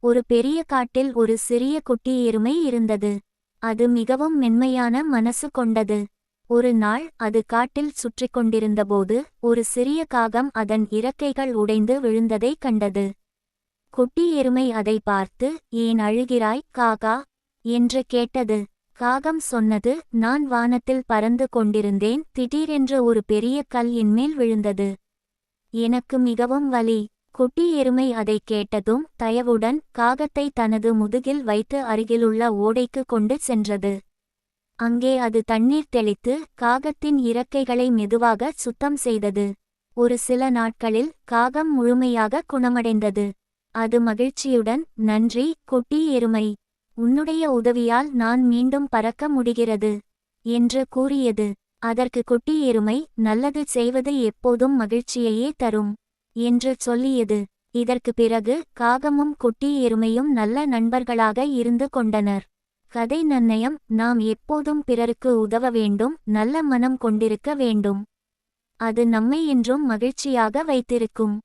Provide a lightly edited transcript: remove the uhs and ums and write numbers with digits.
ஒரு பெரிய காட்டில் ஒரு சிறிய குட்டி எருமை இருந்தது. அது மிகவும் மென்மையான மனசு கொண்டது. ஒரு நாள் அது காட்டில் சுற்றிக் கொண்டிருந்தபோது ஒரு சிறிய காகம் அதன் இறக்கைகள் உடைந்து விழுந்ததைக் கண்டது. குட்டி எருமை அதை பார்த்து, "ஏன் அழுகிறாய், காகா?" என்று கேட்டது. காகம் சொன்னது, "நான் வானத்தில் பறந்து கொண்டிருந்தேன், திடீரென்று ஒரு பெரிய கல் என்மேல் விழுந்தது. எனக்கு மிகவும் வலி." குட்டி எருமை அதைக் கேட்டதும் தயவுடன் காகத்தை தனது முதுகில் வைத்து அருகிலுள்ள ஓடைக்கு கொண்டு சென்றது. அங்கே அது தண்ணீர் தெளித்து காகத்தின் இறக்கைகளை மெதுவாக சுத்தம் செய்தது. ஒரு சில நாட்களில் காகம் முழுமையாக குணமடைந்தது. அது மகிழ்ச்சியுடன், "நன்றி, குட்டி எருமை. உன்னுடைய உதவியால் நான் மீண்டும் பறக்க முடிகிறது" என்று கூறியது. அதற்கு குட்டி எருமை, "நல்லது செய்வது எப்போதும் மகிழ்ச்சியையே தரும்" என்று சொல்லியது. இதற்கு பிறகு காகமும் குட்டி எருமையும் நல்ல நண்பர்களாக இருந்து கொண்டனர். கதை நன்னயம்: நாம் எப்போதும் பிறருக்கு உதவ வேண்டும், நல்ல மனம் கொண்டிருக்க வேண்டும். அது நம்மை என்றும் மகிழ்ச்சியாக வைத்திருக்கும்.